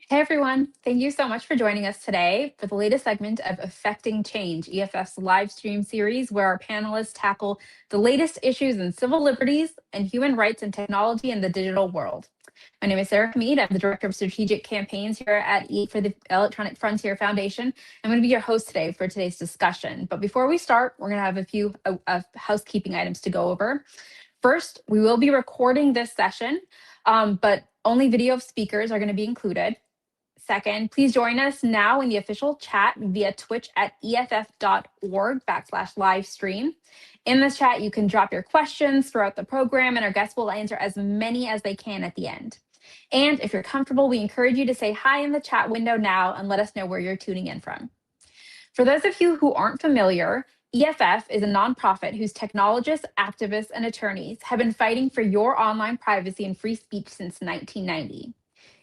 Hey everyone, thank you so much for joining us today for the latest segment of Affecting Change, EFF's live stream series, where our panelists tackle the latest issues in civil liberties and human rights and technology in the digital world. My name is Sarah Mead. I'm the Director of Strategic Campaigns here at for the Electronic Frontier Foundation. I'm going to be your host today for today's discussion. But before we start, we're going to have a few housekeeping items to go over. First, we will be recording this session, but only video of speakers are going to be included. Second, please join us now in the official chat via Twitch at eff.org/live stream. In this chat, you can drop your questions throughout the program, and our guests will answer as many as they can at the end. And if you're comfortable, we encourage you to say hi in the chat window now and let us know where you're tuning in from. For those of you who aren't familiar, EFF is a nonprofit whose technologists, activists, and attorneys have been fighting for your online privacy and free speech since 1990.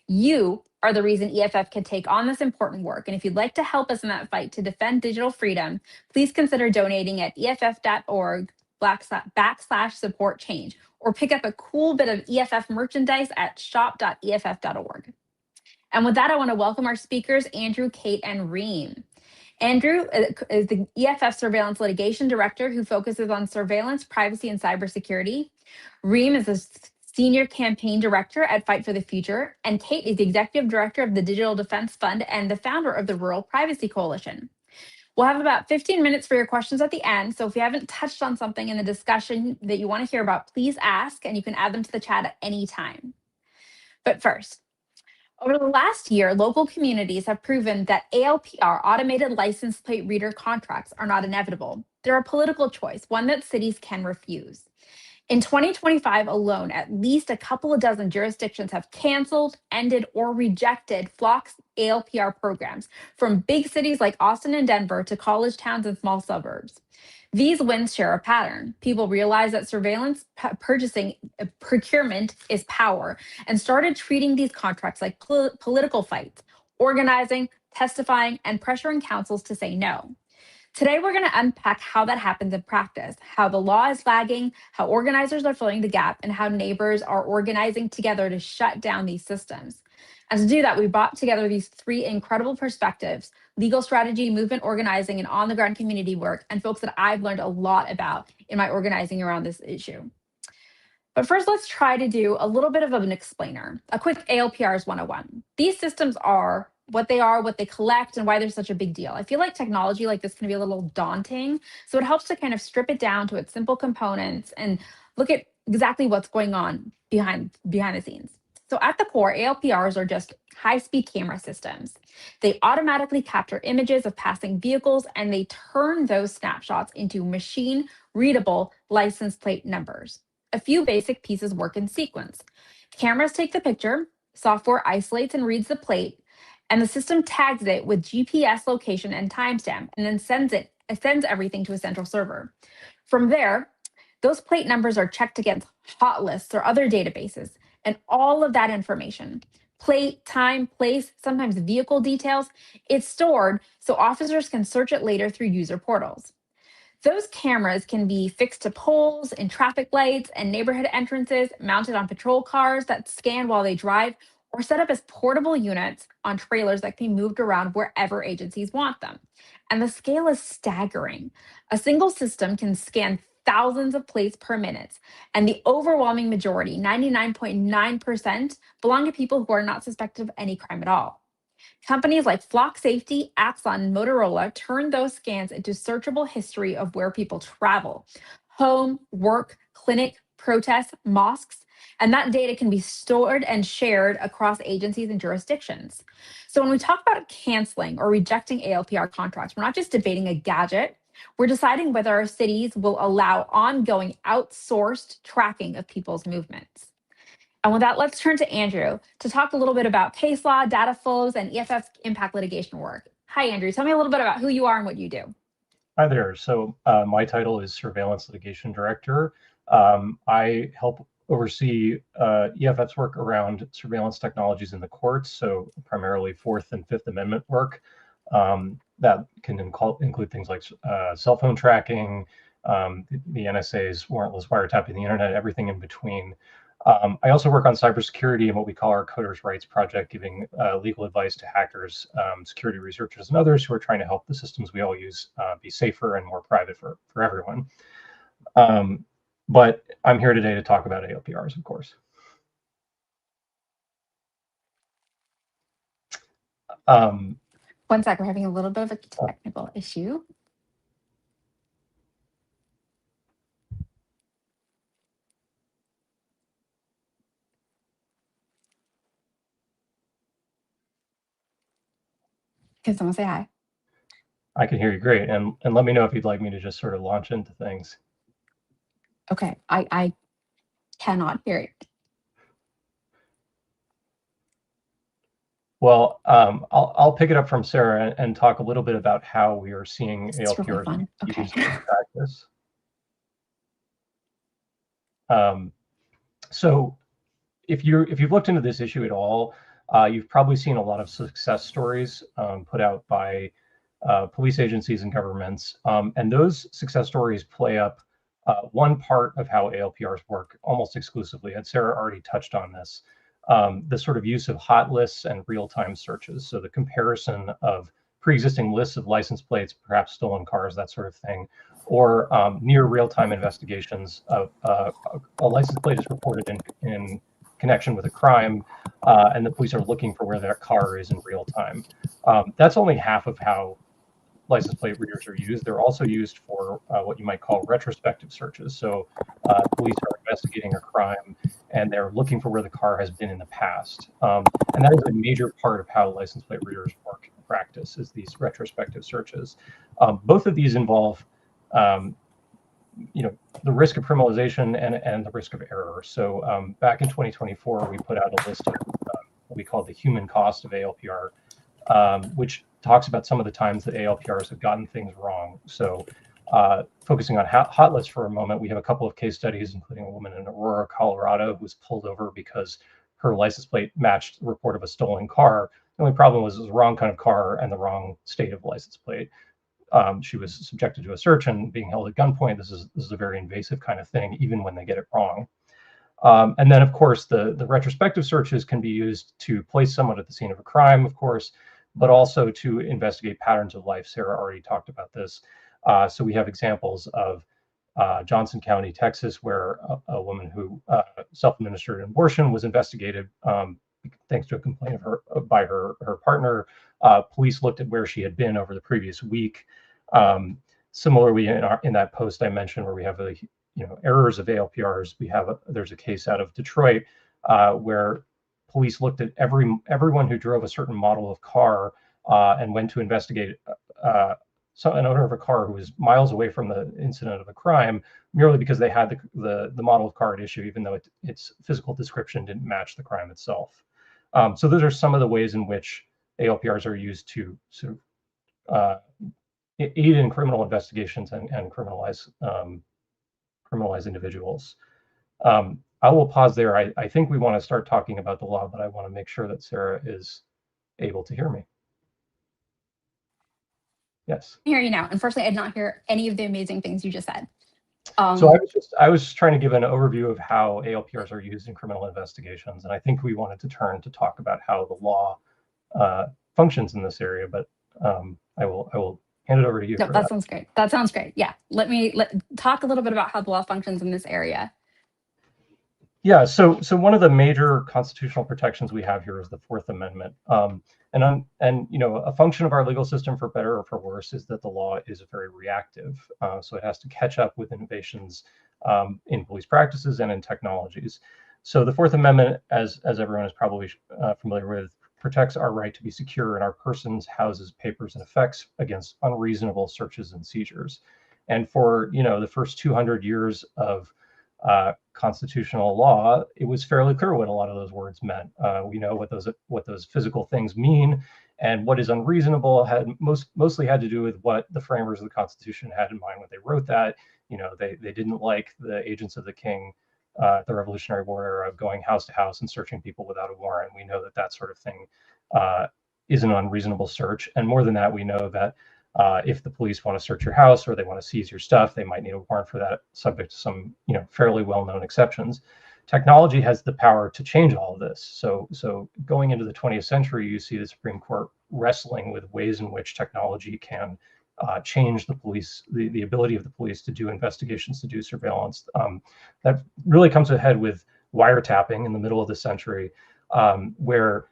You are the reason EFF can take on this important work. And if you'd like to help us in that fight to defend digital freedom, please consider donating at EFF.org/support change, or pick up a cool bit of EFF merchandise at shop.eff.org. And with that, I want to welcome our speakers, Andrew, Kate, and Reem. Andrew is the EFF Surveillance Litigation Director who focuses on surveillance, privacy, and cybersecurity. Reem is a Senior Campaign Director at Fight for the Future, and Kate is the Executive Director of the Digital Defense Fund and the founder of the Rural Privacy Coalition. We'll have about 15 minutes for your questions at the end, so if you haven't touched on something in the discussion that you want to hear about, please ask, and you can add them to the chat at any time. But first, over the last year, local communities have proven that ALPR, automated license plate reader contracts, are not inevitable. They're a political choice, one that cities can refuse. In 2025 alone, at least a couple of dozen jurisdictions have canceled, ended, or rejected FLOC's ALPR programs, from big cities like Austin and Denver to college towns and small suburbs. These wins share a pattern. People realize that surveillance procurement is power and started treating these contracts like political fights, organizing, testifying, and pressuring councils to say no. Today, we're going to unpack how that happens in practice, how the law is lagging, how organizers are filling the gap, and how neighbors are organizing together to shut down these systems. And to do that, we brought together these three incredible perspectives: legal strategy, movement organizing, and on-the-ground community work, and folks that I've learned a lot about in my organizing around this issue. But first, let's try to do a little bit of an explainer, a quick ALPRs 101. These systems are, what they collect, and why they're such a big deal. I feel like technology like this can be a little daunting, so it helps to kind of strip it down to its simple components and look at exactly what's going on behind the scenes. So at the core, ALPRs are just high-speed camera systems. They automatically capture images of passing vehicles, and they turn those snapshots into machine-readable license plate numbers. A few basic pieces work in sequence. Cameras take the picture, software isolates and reads the plate, and the system tags it with GPS location and timestamp, and then sends everything to a central server. From there, those plate numbers are checked against hot lists or other databases, and all of that information, plate, time, place, sometimes vehicle details, it's stored so officers can search it later through user portals. Those cameras can be fixed to poles in traffic lights and neighborhood entrances, mounted on patrol cars that scan while they drive, or set up as portable units on trailers that can be moved around wherever agencies want them. And the scale is staggering. A single system can scan thousands of plates per minute, and the overwhelming majority, 99.9%, belong to people who are not suspected of any crime at all. Companies like Flock Safety, Axon, and Motorola turn those scans into searchable history of where people travel: home, work, clinic, protests, mosques, and that data can be stored and shared across agencies and jurisdictions. So when we talk about canceling or rejecting ALPR contracts, we're not just debating a gadget, we're deciding whether our cities will allow ongoing outsourced tracking of people's movements. And with that, let's turn to Andrew to talk a little bit about case law, data flows, and EFF's impact litigation work. Hi, Andrew. Tell me a little bit about who you are and what you do. Hi there. So my title is Surveillance Litigation Director. I help oversee EFF's work around surveillance technologies in the courts, so primarily Fourth and Fifth Amendment work. That can include things like cell phone tracking, the NSA's warrantless wiretapping the internet, everything in between. I also work on cybersecurity and what we call our Coders' Rights Project, giving legal advice to hackers, security researchers, and others who are trying to help the systems we all use be safer and more private for everyone. But I'm here today to talk about ALPRs, of course. One sec, we're having a little bit of a technical issue. Can someone say hi? I can hear you great, and let me know if you'd like me to just sort of launch into things. Okay, I cannot hear it. Well, I'll pick it up from Sarah and talk a little bit about how we are seeing ALPRs really used in practice. So if you've looked into this issue at all, you've probably seen a lot of success stories put out by police agencies and governments, and those success stories play up one part of how ALPRs work almost exclusively, and Sarah already touched on this, the sort of use of hot lists and real-time searches. So the comparison of pre-existing lists of license plates, perhaps stolen cars, that sort of thing, or near real-time investigations of a license plate is reported in connection with a crime, and the police are looking for where that car is in real time. That's only half of how license plate readers are used. They're also used for what you might call retrospective searches. So police are investigating a crime and they're looking for where the car has been in the past. And that is a major part of how license plate readers work in practice, is these retrospective searches. Both of these involve the risk of criminalization and the risk of error. So back in 2024, we put out a list of what we call the human cost of ALPR, which talks about some of the times that ALPRs have gotten things wrong. So focusing on hot lists for a moment, we have a couple of case studies, including a woman in Aurora, Colorado, who was pulled over because her license plate matched the report of a stolen car. The only problem was it was the wrong kind of car and the wrong state of license plate. She was subjected to a search and being held at gunpoint. This is a very invasive kind of thing, even when they get it wrong. And then, of course, the retrospective searches can be used to place someone at the scene of a crime, of course, but also to investigate patterns of life. Sarah already talked about this. So we have examples of Johnson County, Texas, where a woman who self-administered an abortion was investigated thanks to a complaint of her by her partner. Police looked at where she had been over the previous week. Similarly, in that post I mentioned, where we have the errors of ALPRs, there's a case out of Detroit where police looked at everyone who drove a certain model of car and went to investigate an owner of a car who was miles away from the incident of a crime, merely because they had the model of car at issue, even though its physical description didn't match the crime itself. So those are some of the ways in which ALPRs are used to sort of aid in criminal investigations and criminalize individuals. I will pause there. I think we want to start talking about the law, but I want to make sure that Sarah is able to hear me. Yes. I hear you now. Unfortunately, I did not hear any of the amazing things you just said. So I was just trying to give an overview of how ALPRs are used in criminal investigations, and I think we wanted to turn to talk about how the law functions in this area. But I will hand it over to you. No, that sounds great. That sounds great. Yeah, let talk a little bit about how the law functions in this area. Yeah, so one of the major constitutional protections we have here is the Fourth Amendment. And a function of our legal system, for better or for worse, is that the law is very reactive. So it has to catch up with innovations in police practices and in technologies. So the Fourth Amendment, as everyone is probably familiar with, protects our right to be secure in our persons, houses, papers, and effects against unreasonable searches and seizures. And for the first 200 years of constitutional law, it was fairly clear what a lot of those words meant. We know what those physical things mean, and what is unreasonable mostly had to do with what the framers of the Constitution had in mind when they wrote that. They didn't like the agents of the king, the Revolutionary War era, going house to house and searching people without a warrant. We know that sort of thing is an unreasonable search, and more than that, we know that if the police want to search your house or they want to seize your stuff, they might need a warrant for that, subject to some fairly well-known exceptions. technology has the power to change all of this. So going into the 20th century, you see the Supreme Court wrestling with ways in which technology can change the police, the ability of the police to do investigations, to do surveillance. That really comes ahead with wiretapping in the middle of the century, where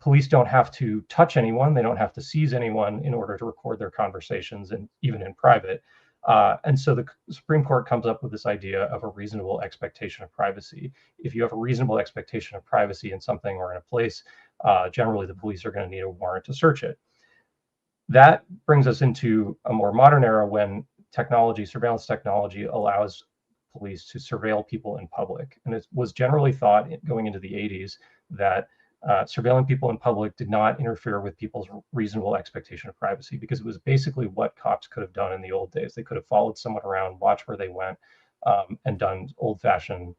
police don't have to touch anyone, they don't have to seize anyone in order to record their conversations, and even in private. And so the Supreme Court comes up with this idea of a reasonable expectation of privacy. If you have a reasonable expectation of privacy in something or in a place, generally the police are going to need a warrant to search it. That brings us into a more modern era when technology, surveillance technology, allows police to surveil people in public. And it was generally thought going into the 80s that surveilling people in public did not interfere with people's reasonable expectation of privacy, because it was basically what cops could have done in the old days. They could have followed someone around, watched where they went, and done old-fashioned,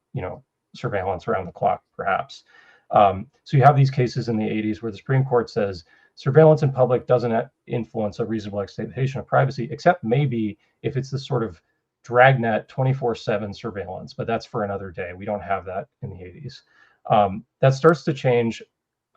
surveillance around the clock, perhaps. So you have these cases in the 80s where the Supreme Court says surveillance in public doesn't influence a reasonable expectation of privacy, except maybe if it's this sort of dragnet 24/7 surveillance, but that's for another day. We don't have that in the 80s. That starts to change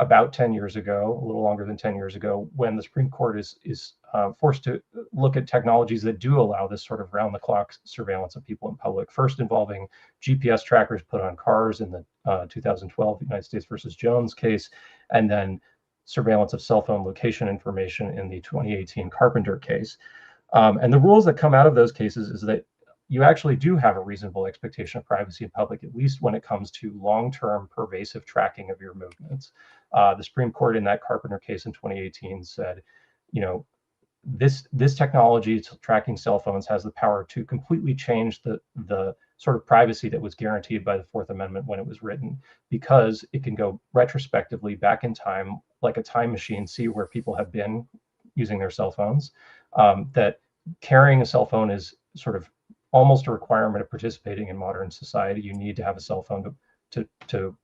about 10 years ago, a little longer than 10 years ago, when the Supreme Court is forced to look at technologies that do allow this sort of round-the-clock surveillance of people in public. First involving GPS trackers put on cars in the 2012 United States versus Jones case, and then surveillance of cell phone location information in the 2018 Carpenter case. And the rules that come out of those cases is that you actually do have a reasonable expectation of privacy in public, at least when it comes to long-term pervasive tracking of your movements. The Supreme Court in that Carpenter case in 2018 said, this technology, tracking cell phones, has the power to completely change the sort of privacy that was guaranteed by the Fourth Amendment when it was written, because it can go retrospectively back in time, like a time machine, see where people have been using their cell phones. That carrying a cell phone is sort of almost a requirement of participating in modern society. You need to have a cell phone to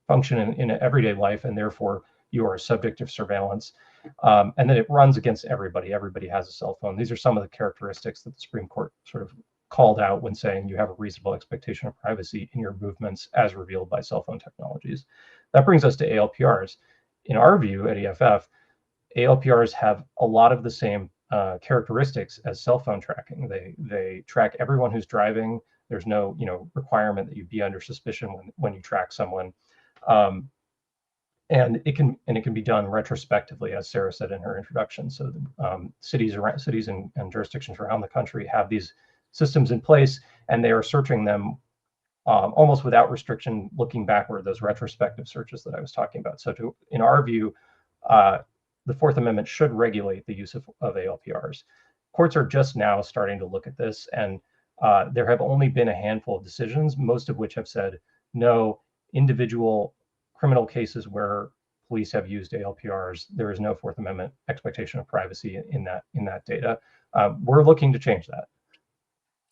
function in everyday life, and therefore you are a subject of surveillance. And then it runs against everybody. Everybody has a cell phone. These are some of the characteristics that the Supreme Court sort of called out when saying you have a reasonable expectation of privacy in your movements as revealed by cell phone technologies. That brings us to ALPRs. In our view at EFF, ALPRs have a lot of the same characteristics as cell phone tracking. They track everyone who's driving. There's no requirement that you be under suspicion when you track someone, and it can be done retrospectively, as Sarah said in her introduction. So cities and jurisdictions around the country have these systems in place, and they are searching them almost without restriction, looking backward, those retrospective searches that I was talking about. So in our view, the Fourth Amendment should regulate the use of ALPRs. Courts are just now starting to look at this, and there have only been a handful of decisions, most of which have said no. Individual criminal cases where police have used ALPRs, there is no Fourth Amendment expectation of privacy in that data. We're looking to change that.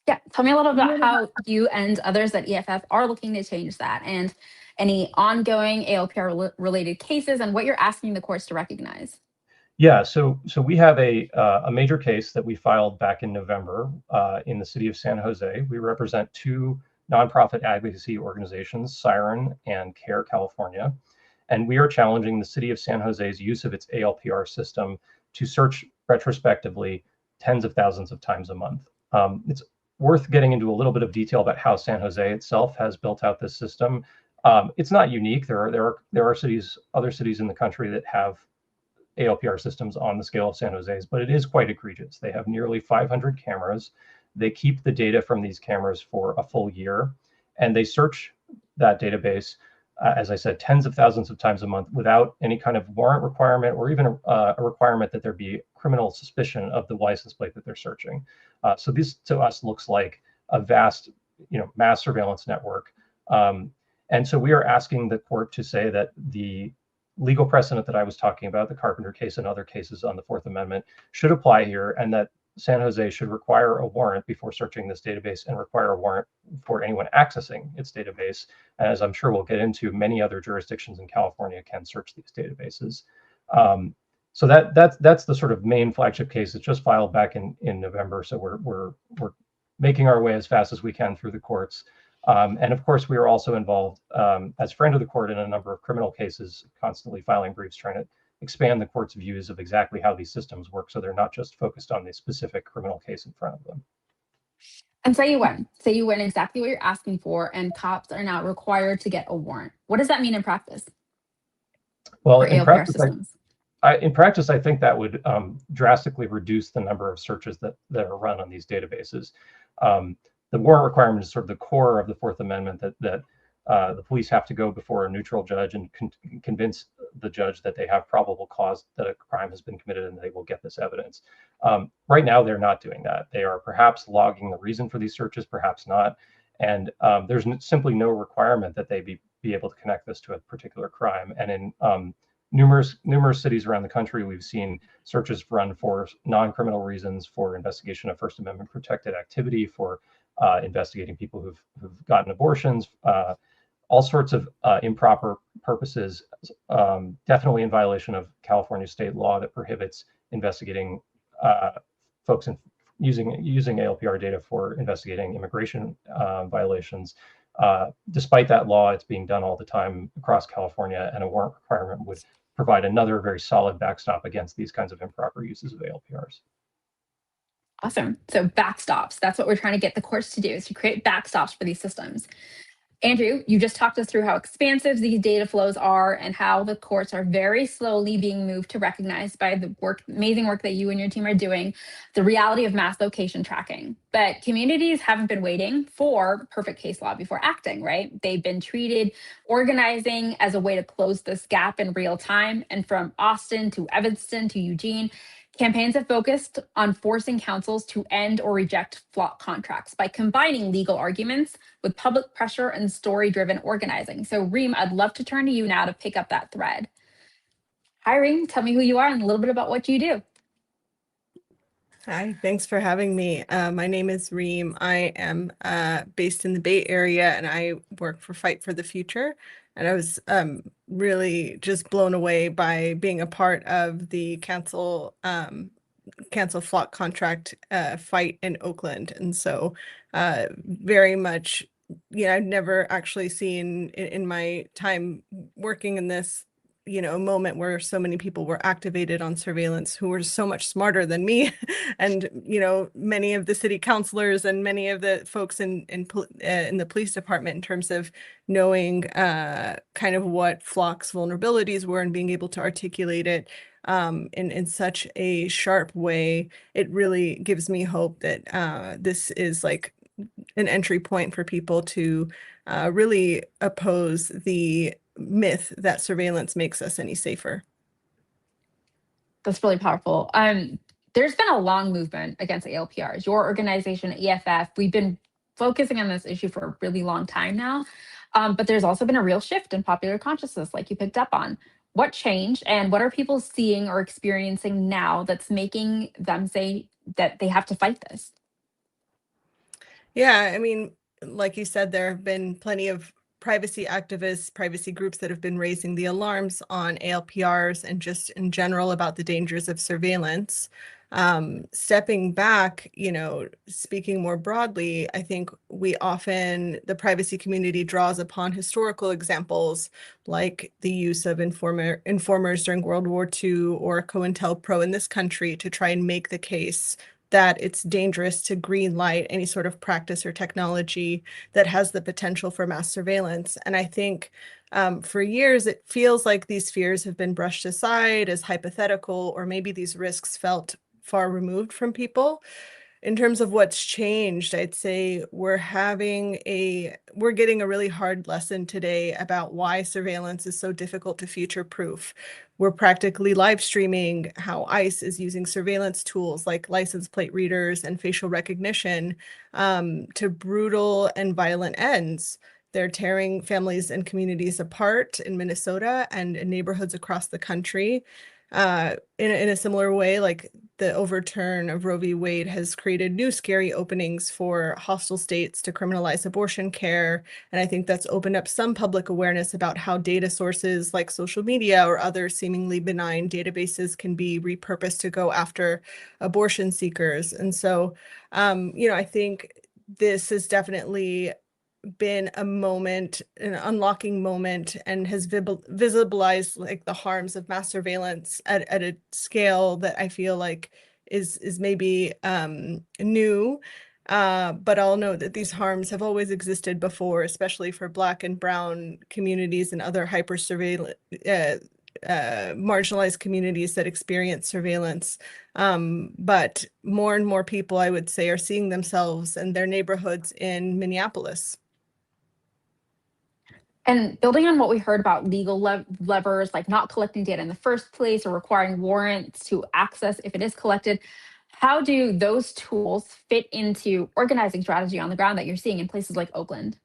Yeah, tell me a little about how you and others at EFF are looking to change that, and any ongoing ALPR related cases, and what you're asking the courts to recognize. Yeah, so we have a major case that we filed back in November in the city of San Jose. We represent two nonprofit advocacy organizations, Siren and CARE California, and we are challenging the city of San Jose's use of its ALPR system to search retrospectively tens of thousands of times a month. It's worth getting into a little bit of detail about how San Jose itself has built out this system. It's not unique. There are other cities in the country that have ALPR systems on the scale of San Jose's, but it is quite egregious. They have nearly 500 cameras. They keep the data from these cameras for a full year, and they search that database, as I said, tens of thousands of times a month without any kind of warrant requirement or even a requirement that there be criminal suspicion of the license plate that they're searching. So this to us looks like a vast, mass surveillance network. And so we are asking the court to say that the legal precedent that I was talking about, the Carpenter case and other cases on the Fourth Amendment, should apply here, and that San Jose should require a warrant before searching this database and require a warrant for anyone accessing its database. And as I'm sure we'll get into, many other jurisdictions in California can search these databases. So that's the sort of main flagship case. It's just filed back in November. So we're making our way as fast as we can through the courts. And of course, we are also involved as friend of the court in a number of criminal cases, constantly filing briefs trying to expand the court's views of exactly how these systems work, so they're not just focused on the specific criminal case in front of them. And say you win. Say you win exactly what you're asking for, and cops are now required to get a warrant. What does that mean in practice Well, for ALPR systems? in practice, I think that would drastically reduce the number of searches that are run on these databases. The warrant requirement is sort of the core of the Fourth Amendment, that the police have to go before a neutral judge and convince the judge that they have probable cause that a crime has been committed and they will get this evidence. Right now, they're not doing that. They are perhaps logging the reason for these searches, perhaps not. And there's simply no requirement that they be able to connect this to a particular crime. And in numerous cities around the country, we've seen searches run for non-criminal reasons, for investigation of First Amendment protected activity, for investigating people who've gotten abortions, all sorts of improper purposes, definitely in violation of California state law that prohibits investigating folks in using ALPR data for investigating immigration violations. Despite that law, it's being done all the time across California, and a warrant requirement would provide another very solid backstop against these kinds of improper uses of ALPRs. Awesome. So backstops, that's what we're trying to get the courts to do, is to create backstops for these systems. Andrew, you just talked us through how expansive these data flows are and how the courts are very slowly being moved to recognize, by the amazing work that you and your team are doing, the reality of mass location tracking. But communities haven't been waiting for perfect case law before acting, right? They've been treated organizing as a way to close this gap in real time. And from Austin to Evanston to Eugene, campaigns have focused on forcing councils to end or reject flock contracts by combining legal arguments with public pressure and story-driven organizing. So Reem, I'd love to turn to you now to pick up that thread. Hi, Reem, tell me who you are and a little bit about what you do. Hi, thanks for having me. My name is Reem. I am based in the Bay Area, and I work for Fight for the Future. And I was really just blown away by being a part of the cancel flock contract fight in Oakland. And so very much, I've never actually seen in my time working in this, a moment where so many people were activated on surveillance who were so much smarter than me. And, many of the city councilors and many of the folks in the police department, in terms of knowing kind of what Flock's vulnerabilities were and being able to articulate it in such a sharp way. It really gives me hope that this is like an entry point for people to really oppose the myth that surveillance makes us any safer. That's really powerful. There's been a long movement against ALPRs. Your organization, EFF, we've been focusing on this issue for a really long time now. But there's also been a real shift in popular consciousness, like you picked up on. What changed, and what are people seeing or experiencing now that's making them say that they have to fight this? Yeah, I mean, like you said, there have been plenty of privacy activists, privacy groups that have been raising the alarms on ALPRs and just in general about the dangers of surveillance. Stepping back, speaking more broadly, I think the privacy community draws upon historical examples like the use of informers during World War II or COINTELPRO in this country to try and make the case that it's dangerous to green light any sort of practice or technology that has the potential for mass surveillance. And I think for years, it feels like these fears have been brushed aside as hypothetical, or maybe these risks felt far removed from people. In terms of what's changed, I'd say we're getting a really hard lesson today about why surveillance is so difficult to future-proof. We're practically live streaming how ICE is using surveillance tools like license plate readers and facial recognition to brutal and violent ends. They're tearing families and communities apart in Minnesota and in neighborhoods across the country. In a similar way, like the overturn of Roe v. Wade has created new scary openings for hostile states to criminalize abortion care. And I think that's opened up some public awareness about how data sources like social media or other seemingly benign databases can be repurposed to go after abortion seekers. And so, I think this is definitely been a moment, an unlocking moment, and has visibilized like the harms of mass surveillance at a scale that I feel like is maybe new. But I'll note that these harms have always existed before, especially for Black and Brown communities and other hyper surveillance marginalized communities that experience surveillance. But more and more people, I would say, are seeing themselves and their neighborhoods in Minneapolis. And building on what we heard about legal levers, like not collecting data in the first place or requiring warrants to access if it is collected, how do those tools fit into organizing strategy on the ground that you're seeing in places like Oakland?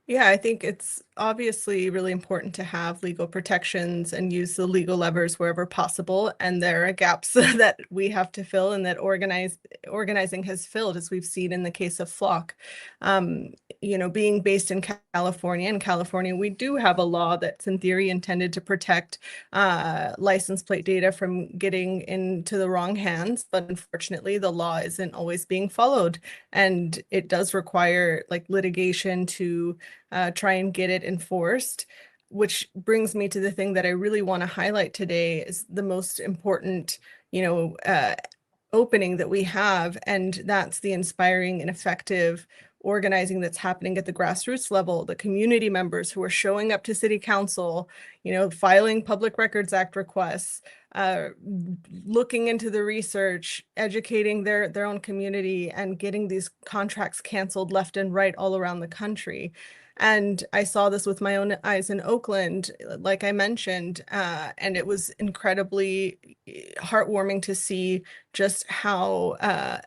Yeah, I think it's obviously really important to have legal protections and use the legal levers wherever possible. And there are gaps that we have to fill and that organizing has filled, as we've seen in the case of Flock. Being based in California, we do have a law that's in theory intended to protect license plate data from getting into the wrong hands. But unfortunately, the law isn't always being followed. And it does require like litigation to try and get it enforced, which brings me to the thing that I really want to highlight today is the most important, opening that we have, and that's the inspiring and effective organizing that's happening at the grassroots level, the community members who are showing up to city council, filing Public Records Act requests, looking into the research, educating their own community, and getting these contracts canceled left and right all around the country. And I saw this with my own eyes in Oakland, like I mentioned, and it was incredibly heartwarming to see just how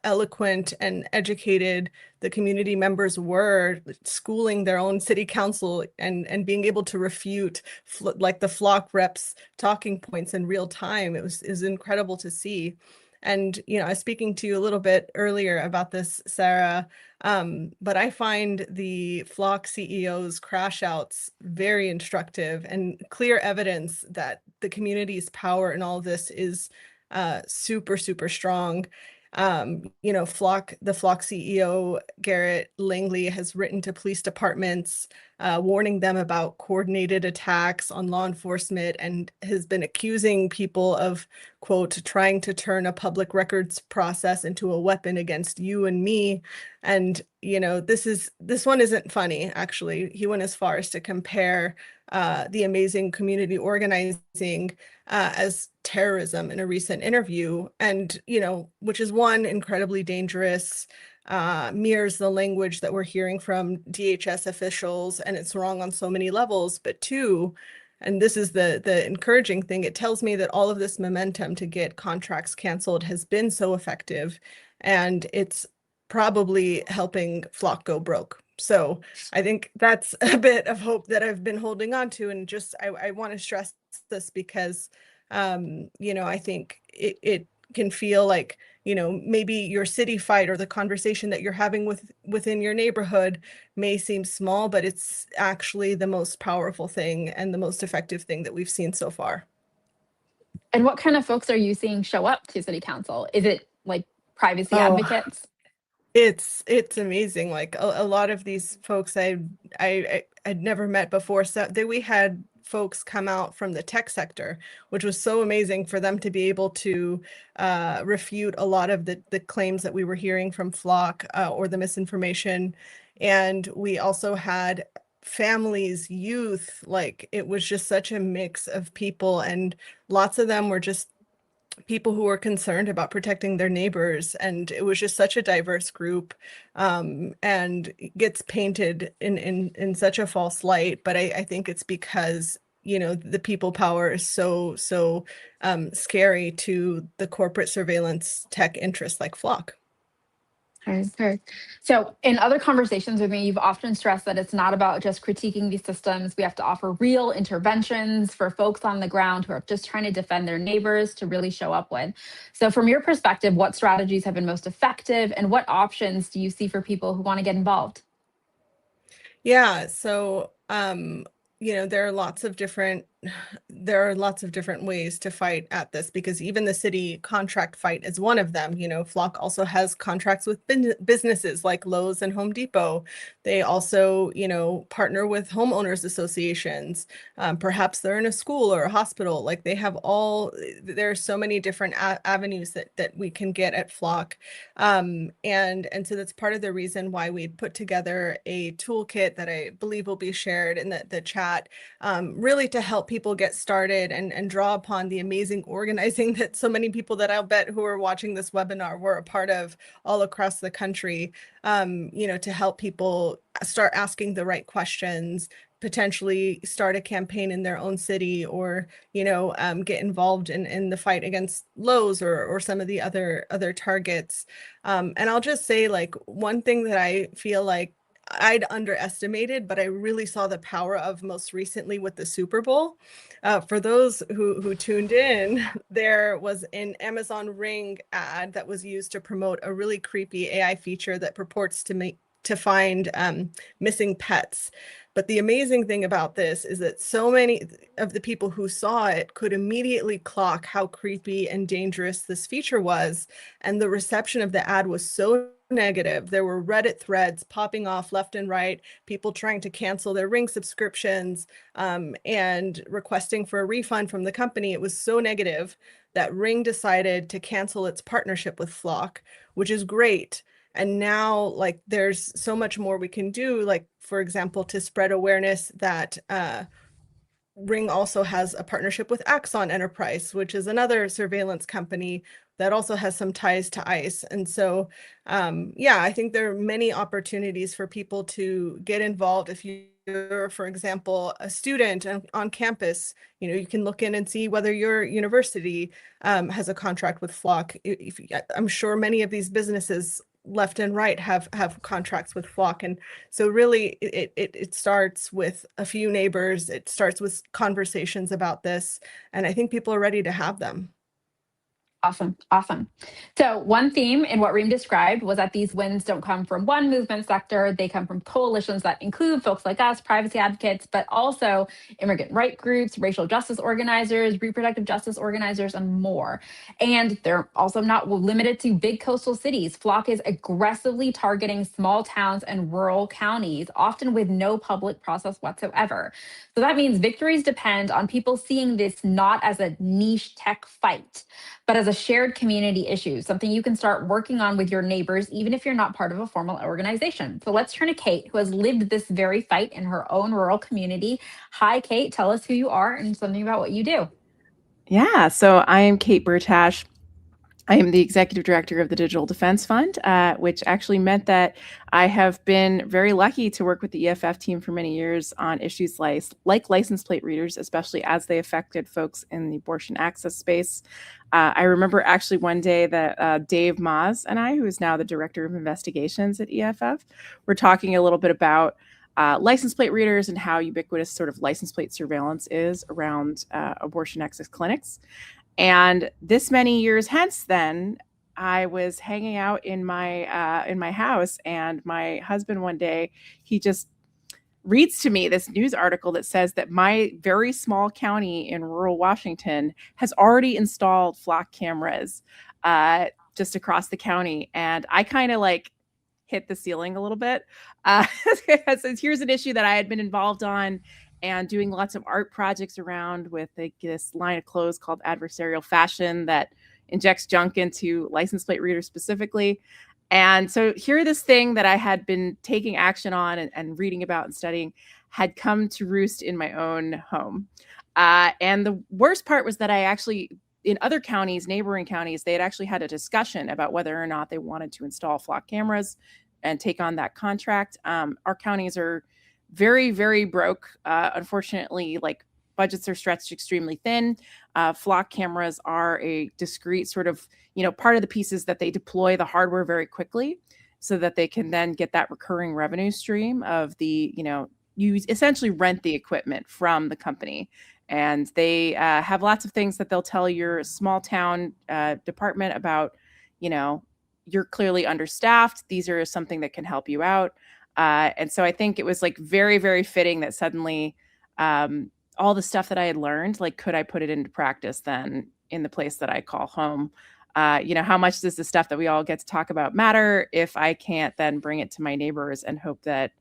eloquent and educated the community members were, schooling their own city council and being able to refute like the Flock reps' talking points in real time. It was incredible to see. And, I was speaking to you a little bit earlier about this, Sarah, but I find the Flock CEO's crash outs very instructive and clear evidence that the community's power in all of this is super, super strong. The Flock CEO, Garrett Langley, has written to police departments, warning them about coordinated attacks on law enforcement, and has been accusing people of, quote, trying to turn a public records process into a weapon against you and me. And, this one isn't funny, actually. He went as far as to compare the amazing community organizing as terrorism in a recent interview, and which is one, incredibly dangerous, mirrors the language that we're hearing from DHS officials, and it's wrong on so many levels. But two, and this is the encouraging thing, it tells me that all of this momentum to get contracts canceled has been so effective, and it's probably helping Flock go broke. So I think that's a bit of hope that I've been holding on to. And just, I want to stress this because, I think it can feel like, maybe your city fight or the conversation that you're having within your neighborhood may seem small, but it's actually the most powerful thing and the most effective thing that we've seen so far. And what kind of folks are you seeing show up to city council? Is it like privacy advocates? It's amazing. Like a lot of these folks I'd never met before. So we had folks come out from the tech sector, which was so amazing for them to be able to refute a lot of the claims that we were hearing from Flock or the misinformation. And we also had families, youth, like it was just such a mix of people, and lots of them were just people who were concerned about protecting their neighbors. And it was just such a diverse group, and gets painted in such a false light. But I think it's because, the people power is so scary to the corporate surveillance tech interests like Flock. Okay. So in other conversations with me, you've often stressed that it's not about just critiquing these systems. We have to offer real interventions for folks on the ground who are just trying to defend their neighbors to really show up with. So from your perspective, what strategies have been most effective, and what options do you see for people who want to get involved? Yeah, so there are lots of different there are lots of different ways to fight at this, because even the city contract fight is one of them. Flock also has contracts with businesses like Lowe's and Home Depot. They also, partner with homeowners associations. Perhaps they're in a school or a hospital. Like there are so many different avenues that we can get at Flock. And so that's part of the reason why we put together a toolkit that I believe will be shared in the chat, really to help people get started and draw upon the amazing organizing that so many people that I'll bet who are watching this webinar were a part of all across the country, to help people start asking the right questions, potentially start a campaign in their own city, or get involved in the fight against Lowe's or some of the other targets. And I'll just say, like, one thing that I feel like I'd underestimated, but I really saw the power of most recently with the Super Bowl. For those who tuned in, there was an Amazon Ring ad that was used to promote a really creepy AI feature that purports to find missing pets. But the amazing thing about this is that so many of the people who saw it could immediately clock how creepy and dangerous this feature was. And the reception of the ad was so negative. There were Reddit threads popping off left and right, people trying to cancel their Ring subscriptions, and requesting for a refund from the company. It was so negative that Ring decided to cancel its partnership with Flock, which is great. And now, like, there's so much more we can do, like, for example, to spread awareness that Ring also has a partnership with Axon Enterprise, which is another surveillance company that also has some ties to ICE. And so, I think there are many opportunities for people to get involved. If you're, for example, a student on campus, you can look in and see whether your university has a contract with Flock. I'm sure many of these businesses left and right have contracts with Flock. And so really it starts with a few neighbors. It starts with conversations about this. And I think people are ready to have them. Awesome. So one theme in what Reem described was that these wins don't come from one movement sector. They come from coalitions that include folks like us, privacy advocates, but also immigrant right groups, racial justice organizers, reproductive justice organizers, and more. And they're also not limited to big coastal cities. Flock is aggressively targeting small towns and rural counties, often with no public process whatsoever. So that means victories depend on people seeing this not as a niche tech fight, but as a shared community issue, something you can start working on with your neighbors, even if you're not part of a formal organization. So let's turn to Kate, who has lived this very fight in her own rural community. Hi, Kate. Tell us who you are and something about what you do. Yeah, so I am Kate Bertash. I am the executive director of the Digital Defense Fund, which actually meant that I have been very lucky to work with the EFF team for many years on issues like license plate readers, especially as they affected folks in the abortion access space. I remember actually one day that Dave Maas and I, who is now the director of investigations at EFF, were talking a little bit about license plate readers and how ubiquitous sort of license plate surveillance is around abortion access clinics. And this many years hence, then I was hanging out in my house, and my husband one day, he just reads to me this news article that says that my very small county in rural Washington has already installed Flock cameras just across the county, and I kind of like hit the ceiling a little bit. Since here's an issue that I had been involved on and doing lots of art projects around with this line of clothes called Adversarial Fashion that injects junk into license plate readers specifically. And so here, this thing that I had been taking action on and reading about and studying had come to roost in my own home. And the worst part was that I actually, in other counties, neighboring counties, they had actually had a discussion about whether or not they wanted to install Flock cameras and take on that contract. Our counties are very, very broke. Unfortunately, like, budgets are stretched extremely thin. Flock cameras are a discrete sort of, part of the pieces that they deploy the hardware very quickly so that they can then get that recurring revenue stream of the, you essentially rent the equipment from the company. And they have lots of things that they'll tell your small town department about, you're clearly understaffed. These are something that can help you out. And so I think it was like very, very fitting that suddenly all the stuff that I had learned, like, could I put it into practice then in the place that I call home? How much does the stuff that we all get to talk about matter if I can't then bring it to my neighbors and hope that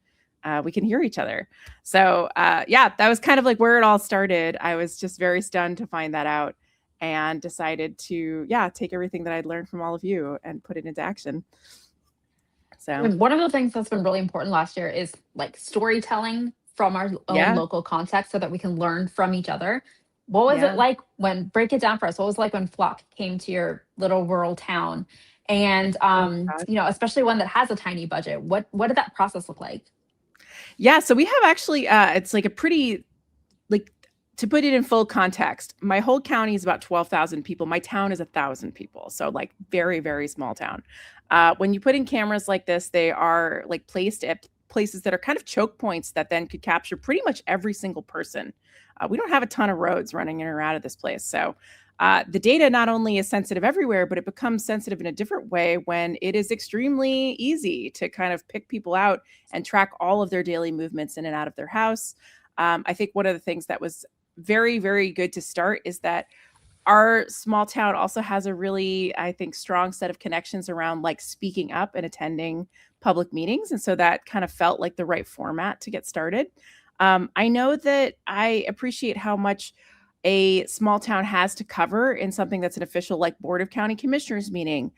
we can hear each other? So that was kind of like where it all started. I was just very stunned to find that out and decided to, take everything that I'd learned from all of you and put it into action. So And one of the things that's been really important last year is like storytelling from our own local context so that we can learn from each other. What was it like when, break it down for us, what was it like when Flock came to your little rural town? And, especially one that has a tiny budget, what did that process look like? Yeah, so we have actually, it's like a pretty, like, to put it in full context, my whole county is about 12,000 people. My town is 1,000 people. So like very, very small town. When you put in cameras like this, they are like placed at places that are kind of choke points that then could capture pretty much every single person. We don't have a ton of roads running in or out of this place. So the data not only is sensitive everywhere, but it becomes sensitive in a different way when it is extremely easy to kind of pick people out and track all of their daily movements in and out of their house. I think one of the things that was very, very good to start is that our small town also has a really, I think, strong set of connections around like speaking up and attending public meetings. And so that kind of felt like the right format to get started. I know that I appreciate how much a small town has to cover in something that's an official like Board of County Commissioners meeting.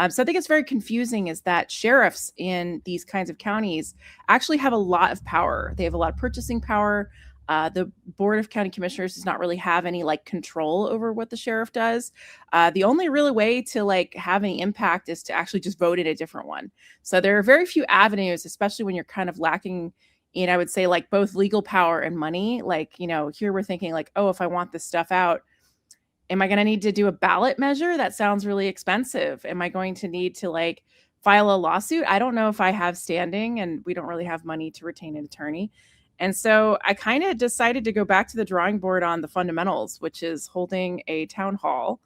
So I think it's very confusing is that sheriffs in these kinds of counties actually have a lot of power. They have a lot of purchasing power. The Board of County Commissioners does not really have any like control over what the sheriff does. The only really way to like have any impact is to actually just vote in a different one. So there are very few avenues, especially when you're kind of lacking in, I would say, like both legal power and money. Like, here we're thinking like, oh, if I want this stuff out, am I going to need to do a ballot measure? That sounds really expensive. Am I going to need to like file a lawsuit? I don't know if I have standing, and we don't really have money to retain an attorney. And so I kind of decided to go back to the drawing board on the fundamentals, which is holding a town hall,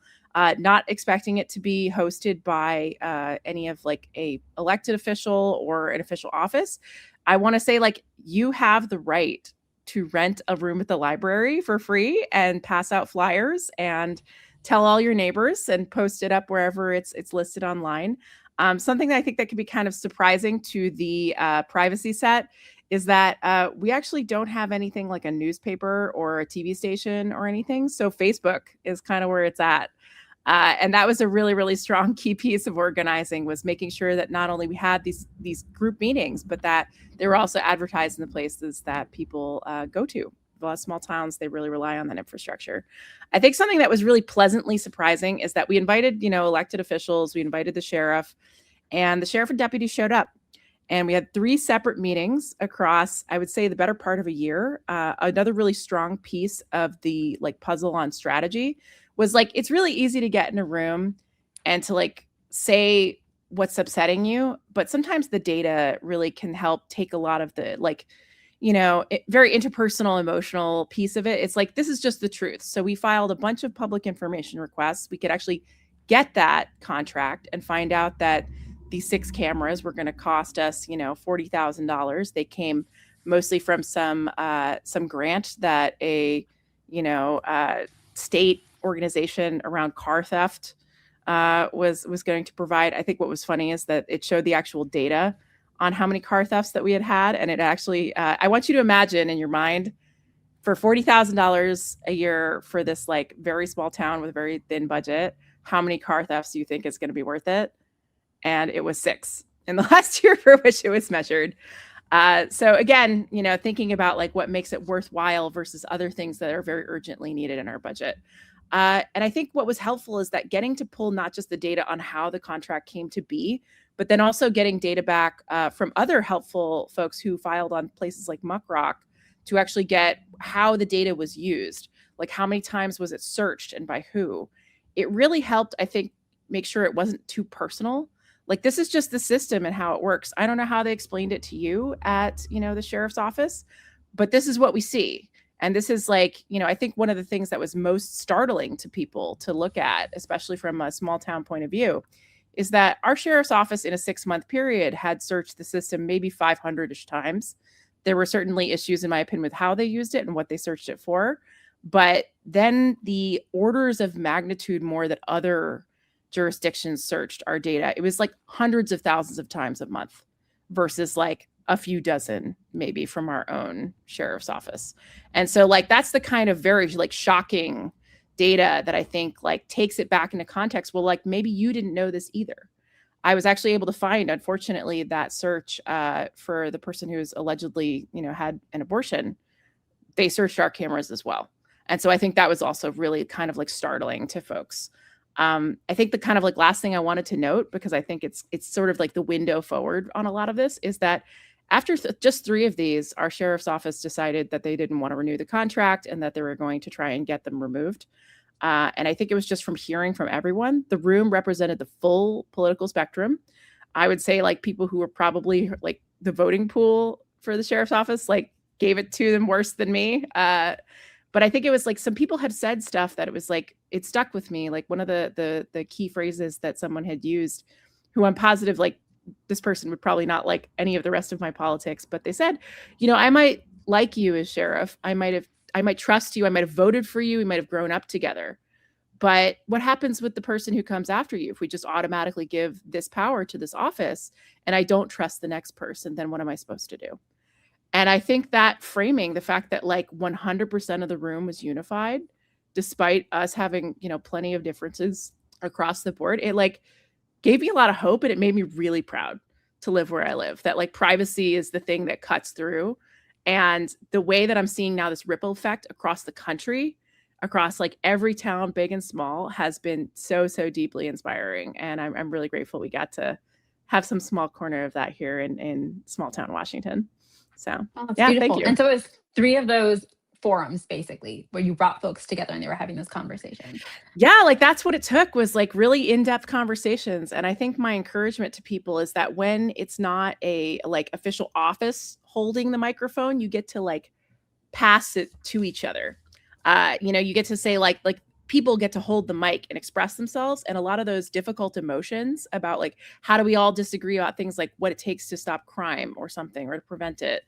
not expecting it to be hosted by any of like a elected official or an official office. I want to say like you have the right to rent a room at the library for free and pass out flyers and tell all your neighbors and post it up wherever it's listed online. Something that I think that could be kind of surprising to the privacy set is that we actually don't have anything like a newspaper or a TV station or anything. So Facebook is kind of where it's at. And that was a really, really strong key piece of organizing, was making sure that not only we had these group meetings, but that they were also advertised in the places that people go to. A lot of small towns, they really rely on that infrastructure. I think something that was really pleasantly surprising is that we invited, elected officials, we invited the sheriff, and the sheriff and deputy showed up. And we had 3 separate meetings across, I would say, the better part of a year. Another really strong piece of the like puzzle on strategy was like, it's really easy to get in a room and to like say what's upsetting you. But sometimes the data really can help take a lot of the like, very interpersonal, emotional piece of it. It's like, this is just the truth. So we filed a bunch of public information requests. We could actually get that contract and find out that these 6 cameras were going to cost us, $40,000. They came mostly from some grant that a, state organization around car theft was going to provide. I think what was funny is that it showed the actual data on how many car thefts that we had. And it actually, I want you to imagine in your mind, for $40,000 a year for this like very small town with a very thin budget, how many car thefts do you think is going to be worth it? And it was 6 in the last year for which it was measured. So again, thinking about like what makes it worthwhile versus other things that are very urgently needed in our budget. And I think what was helpful is that getting to pull not just the data on how the contract came to be, but then also getting data back from other helpful folks who filed on places like Muckrock to actually get how the data was used, like how many times was it searched and by who. It really helped, I think, make sure it wasn't too personal. Like, this is just the system and how it works. I don't know how they explained it to you at, the sheriff's office, but this is what we see. And this is like, I think one of the things that was most startling to people to look at, especially from a small town point of view, is that our sheriff's office in a 6-month period had searched the system maybe 500-ish times. There were certainly issues, in my opinion, with how they used it and what they searched it for. But then the orders of magnitude more that other jurisdictions searched our data, it was like hundreds of thousands of times a month versus like a few dozen maybe from our own sheriff's office. And so like that's the kind of very like shocking data that I think like takes it back into context. Well, like maybe you didn't know this either. I was actually able to find, unfortunately, that search for the person who's allegedly, had an abortion. They searched our cameras as well. And so I think that was also really kind of like startling to folks. I think the kind of like last thing I wanted to note, because I think it's sort of like the window forward on a lot of this, is that after just 3 of these, our sheriff's office decided that they didn't want to renew the contract and that they were going to try and get them removed. And I think it was just from hearing from everyone. The room represented the full political spectrum. I would say like people who were probably like the voting pool for the sheriff's office, like gave it to them worse than me. But I think it was like some people had said stuff that it was like, it stuck with me. Like one of the key phrases that someone had used, who I'm positive, like this person would probably not like any of the rest of my politics, but they said, I might like you as sheriff. I might trust you. I might have voted for you. We might have grown up together. But what happens with the person who comes after you? If we just automatically give this power to this office and I don't trust the next person, then what am I supposed to do? And I think that framing, the fact that like 100% of the room was unified, despite us having, plenty of differences across the board, it like gave me a lot of hope, and it made me really proud to live where I live, that like privacy is the thing that cuts through. And the way that I'm seeing now this ripple effect across the country, across like every town, big and small, has been so, so deeply inspiring. And I'm really grateful we got to have some small corner of that here in small town Washington. So that's yeah, beautiful. thank you. And so it was 3 of those forums basically where you brought folks together and they were having this conversation. Yeah, like that's what it took, was like really in-depth conversations. And I think my encouragement to people is that when it's not a like official office holding the microphone, you get to like pass it to each other. You get to say like people get to hold the mic and express themselves. And a lot of those difficult emotions about like, how do we all disagree about things like what it takes to stop crime or something or to prevent it?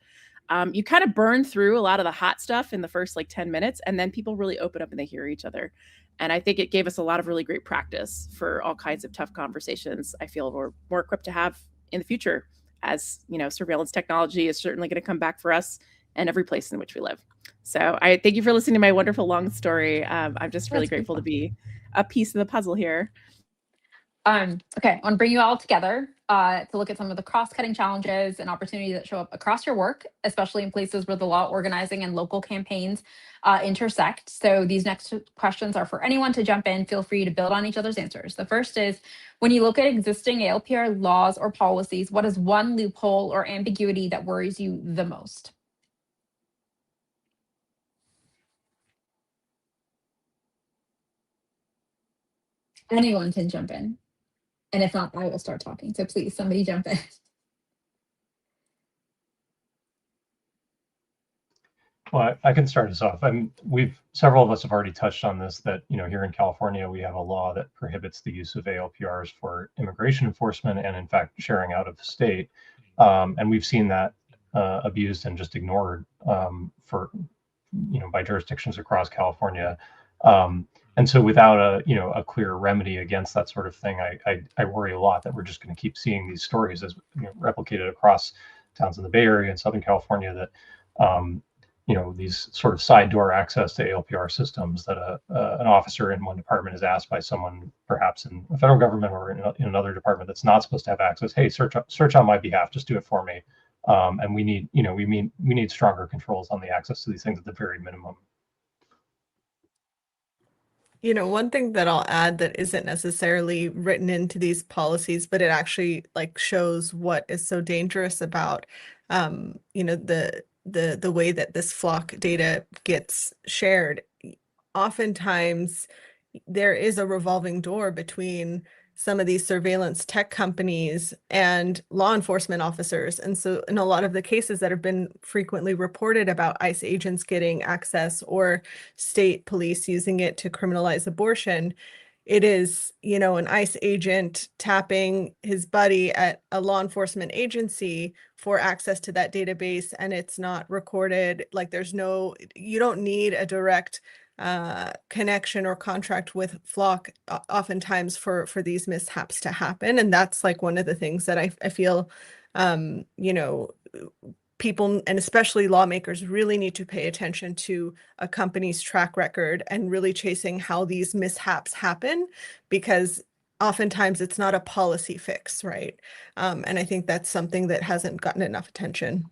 You kind of burn through a lot of the hot stuff in the first like 10 minutes, and then people really open up and they hear each other. And I think it gave us a lot of really great practice for all kinds of tough conversations I feel we're more equipped to have in the future, as surveillance technology is certainly going to come back for us and every place in which we live. So I thank you for listening to my wonderful long story. I'm just really grateful to be a piece of the puzzle here. Okay, I want to bring you all together to look at some of the cross-cutting challenges and opportunities that show up across your work, especially in places where the law organizing and local campaigns intersect. So these next questions are for anyone to jump in. Feel free to build on each other's answers. The first is, when you look at existing ALPR laws or policies, what is one loophole or ambiguity that worries you the most? Anyone can jump in. And if not, I will start talking. So please, somebody jump in. Well, I can start us off. Several of us have already touched on this, that, here in California, we have a law that prohibits the use of ALPRs for immigration enforcement and, in fact, sharing out of the state. And we've seen that abused and just ignored by jurisdictions across California. And so without a clear remedy against that sort of thing, I worry a lot that we're just going to keep seeing these stories as replicated across towns in the Bay Area and Southern California, that these sort of side door access to ALPR systems, that an officer in one department is asked by someone perhaps in the federal government or in another department that's not supposed to have access, hey, search on my behalf, just do it for me. And we need stronger controls on the access to these things at the very minimum. One thing that I'll add that isn't necessarily written into these policies, but it actually like shows what is so dangerous about, the way that this flock data gets shared. Oftentimes, there is a revolving door between some of these surveillance tech companies and law enforcement officers. And so in a lot of the cases that have been frequently reported about ICE agents getting access or state police using it to criminalize abortion, it is, you know, an ICE agent tapping his buddy at a law enforcement agency for access to that database, and it's not recorded. Like there's no, you don't need a direct connection or contract with Flock oftentimes for these mishaps to happen. And that's like one of the things that I feel, you know, people and especially lawmakers really need to pay attention to a company's track record and really chasing how these mishaps happen, because oftentimes it's not a policy fix, right? And I think that's something that hasn't gotten enough attention.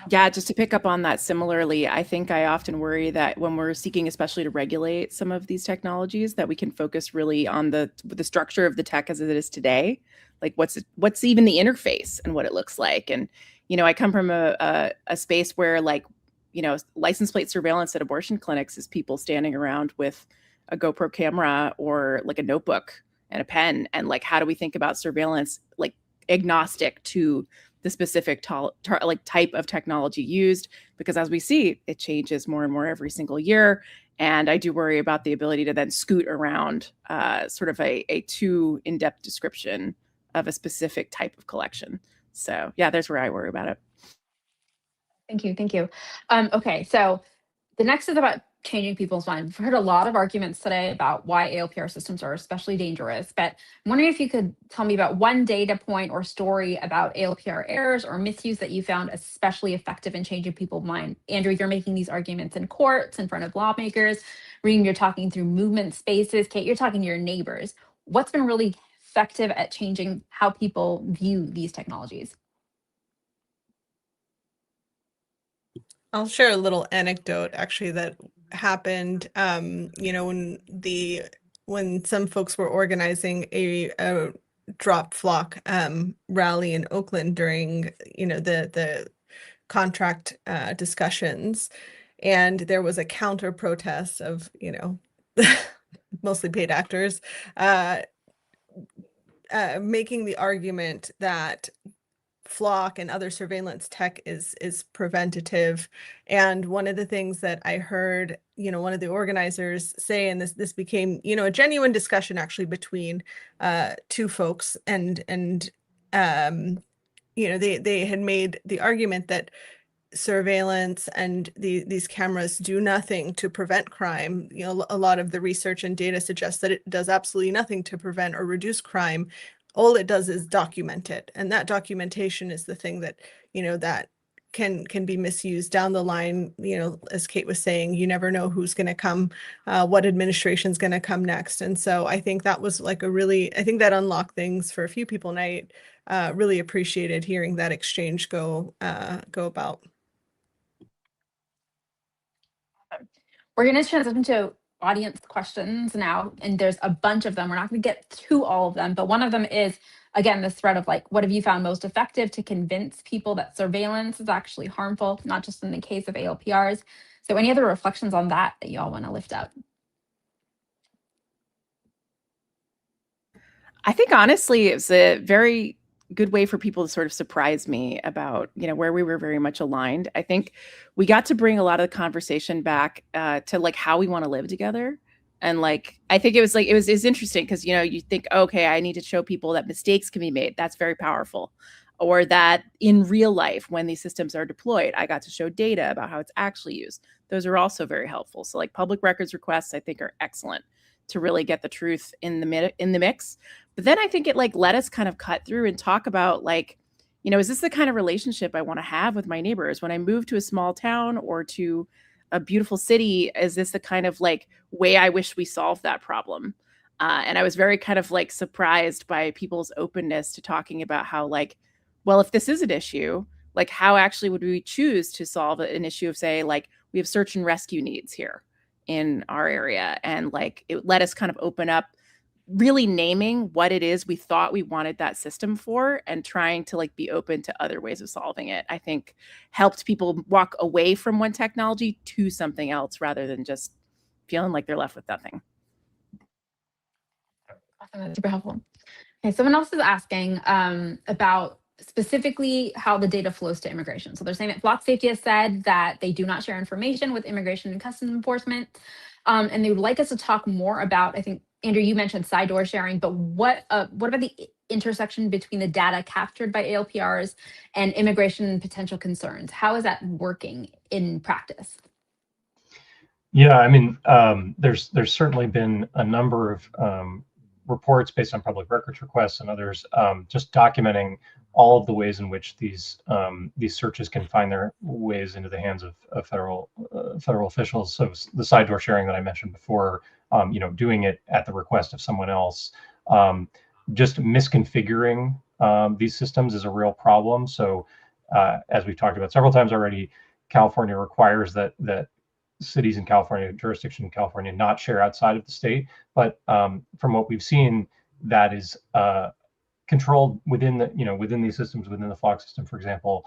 Yeah, just to pick up on that similarly, I think I often worry that when we're seeking especially to regulate some of these technologies, that we can focus really on the structure of the tech as it is today. Like what's even the interface and what it looks like. And, you know, I come from a space where, like, you know, license plate surveillance at abortion clinics is people standing around with a GoPro camera or like a notebook and a pen. And like, how do we think about surveillance, like agnostic to the specific like type of technology used? Because as we see, it changes more and more every single year. And I do worry about the ability to then scoot around sort of a too in-depth description of a specific type of collection. So yeah, there's where I worry about it. Thank you. Thank you. Okay, so the next is about changing people's minds. We've heard a lot of arguments today about why ALPR systems are especially dangerous, but I'm wondering if you could tell me about one data point or story about ALPR errors or misuse that you found especially effective in changing people's mind. Andrew, you're making these arguments in courts, in front of lawmakers. Reem, you're talking through movement spaces. Kate, you're talking to your neighbors. What's been really effective at changing how people view these technologies? I'll share a little anecdote actually that happened, you know, when some folks were organizing a Drop Flock rally in Oakland during, you know, the contract discussions, and there was a counter protest of, you know, mostly paid actors making the argument that Flock and other surveillance tech is preventative. And one of the things that I heard, you know, one of the organizers say, and this became, you know, a genuine discussion actually between two folks, and you know, they had made the argument that surveillance and these cameras do nothing to prevent crime. You know, a lot of the research and data suggests that it does absolutely nothing to prevent or reduce crime. All it does is document it, and that documentation is the thing that, you know, that can be misused down the line. You know, as Kate was saying, you never know who's going to come, what administration's going to come next. And so I think that was like I think that unlocked things for a few people, and I really appreciated hearing that exchange go about. We're going to transition to audience questions now, and there's a bunch of them. We're not going to get to all of them, but one of them is, again, this thread of like, what have you found most effective to convince people that surveillance is actually harmful, not just in the case of ALPRs? So any other reflections on that you all want to lift up? I think honestly, it's a very good way for people to sort of surprise me about, you know, where we were very much aligned. I think we got to bring a lot of the conversation back to like how we want to live together. And like, I think it was interesting because, you know, you think, okay, I need to show people that mistakes can be made. That's very powerful. Or that in real life, when these systems are deployed, I got to show data about how it's actually used. Those are also very helpful. So like public records requests, I think, are excellent to really get the truth in the mix. But then I think it like let us kind of cut through and talk about like, you know, is this the kind of relationship I want to have with my neighbors when I move to a small town or to a beautiful city? Is this the kind of like way I wish we solved that problem? And I was very kind of like surprised by people's openness to talking about how like, well, if this is an issue, like how actually would we choose to solve an issue of, say, like we have search and rescue needs here in our area, and like it let us kind of open up really naming what it is we thought we wanted that system for and trying to like be open to other ways of solving it. I think helped people walk away from one technology to something else rather than just feeling like they're left with nothing. Awesome, that's super helpful. Okay, someone else is asking about specifically how the data flows to immigration. So they're saying that Flock Safety has said that they do not share information with Immigration and Customs Enforcement. and they would like us to talk more about, I think, Andrew, you mentioned side door sharing, but what about the intersection between the data captured by ALPRs and immigration potential concerns? How is that working in practice? Yeah, I mean, there's certainly been a number of reports based on public records requests and others, just documenting all of the ways in which these searches can find their ways into the hands of federal officials. So the side door sharing that I mentioned before, doing it at the request of someone else, just misconfiguring these systems is a real problem. So as we've talked about several times already, California requires that cities in California, jurisdiction in California, not share outside of the state. But from what we've seen, that is controlled within these systems, within the FLOC system, for example,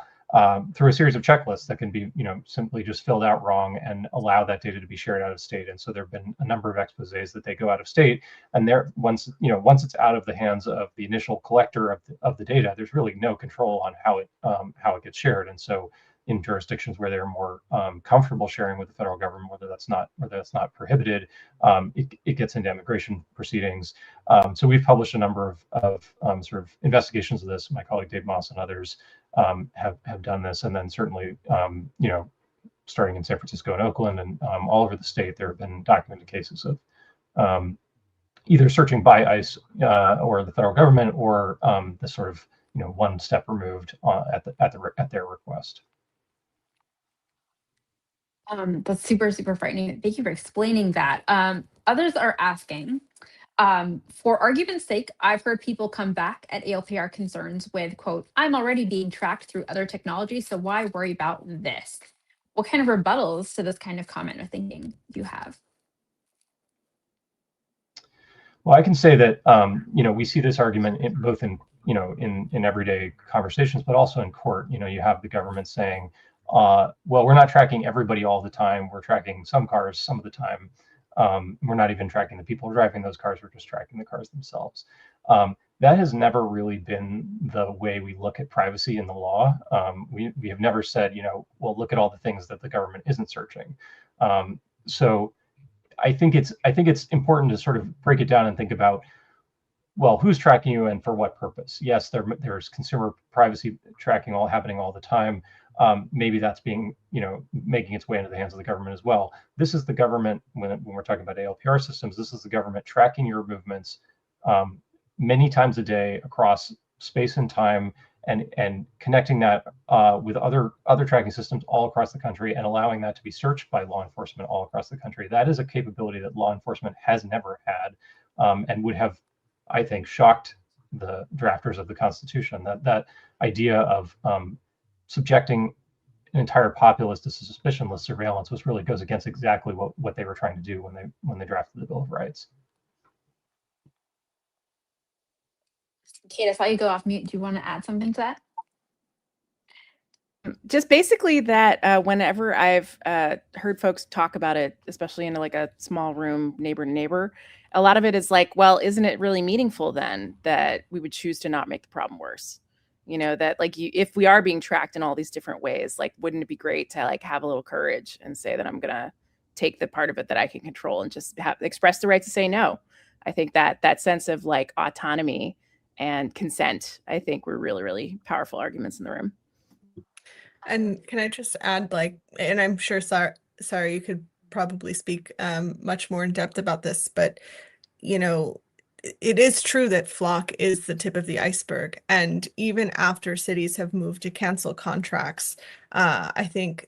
through a series of checklists that can be, simply just filled out wrong and allow that data to be shared out of state. And so there have been a number of exposés that they go out of state, and once it's out of the hands of the initial collector of the data, there's really no control on how it gets shared. And so in jurisdictions where they're more comfortable sharing with the federal government, whether that's not prohibited, it gets into immigration proceedings. So we've published a number of sort of investigations of this. My colleague Dave Moss and others have done this, and then certainly starting in San Francisco and Oakland and all over the state, there have been documented cases of either searching by ICE or the federal government, or the sort of one step removed at their request. That's super, super frightening. Thank you for explaining that. Others are asking, for argument's sake, I've heard people come back at ALPR concerns with, quote, I'm already being tracked through other technologies, so why worry about this? What kind of rebuttals to this kind of comment or thinking do you have? Well, I can say that, we see this argument both in everyday conversations, but also in court. You have the government saying, well, we're not tracking everybody all the time. We're tracking some cars some of the time. We're not even tracking the people driving those cars. We're just tracking the cars themselves. That has never really been the way we look at privacy in the law. We have never said, well, look at all the things that the government isn't searching. So I think it's important to sort of break it down and think about, well, who's tracking you and for what purpose? Yes, there's consumer privacy tracking happening all the time. Maybe that's being, making its way into the hands of the government as well. This is the government, when we're talking about ALPR systems, this is the government tracking your movements many times a day across space and time, and connecting that with other tracking systems all across the country, and allowing that to be searched by law enforcement all across the country. That is a capability that law enforcement has never had, and would have, I think, shocked the drafters of the Constitution. That idea of subjecting an entire populace to suspicionless surveillance really goes against exactly what they were trying to do when they drafted the Bill of Rights. Kate, I saw you go off mute. Do you want to add something to that? Just basically that whenever I've heard folks talk about it, especially in like a small room, neighbor to neighbor, a lot of it is like, well, isn't it really meaningful then that we would choose to not make the problem worse? That like if we are being tracked in all these different ways, like, wouldn't it be great to like have a little courage and say that I'm going to take the part of it that I can control and just express the right to say no? I think that sense of like autonomy and consent, I think, were really, really powerful arguments in the room. And can I just add, and I'm sure, sorry, you could probably speak much more in depth about this, but, it is true that FLOC is the tip of the iceberg. And even after cities have moved to cancel contracts, I think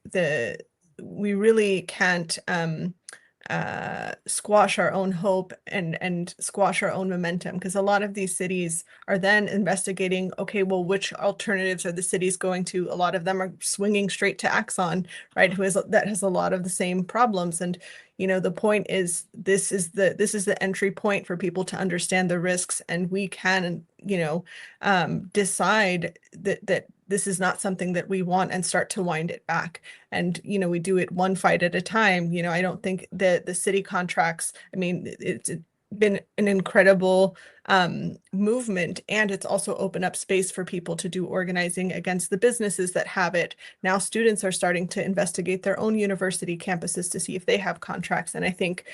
we really can't squash our own hope and squash our own momentum, because a lot of these cities are then investigating, okay, well, which alternatives are the cities going to? A lot of them are swinging straight to Axon, right, that has a lot of the same problems. And the point is, this is the entry point for people to understand the risks, and we can decide that this is not something that we want and start to wind it back. And, we do it one fight at a time. I don't think that the city contracts, I mean, been an incredible movement, and it's also opened up space for people to do organizing against the businesses that have it. Now students are starting to investigate their own university campuses to see if they have contracts. And I think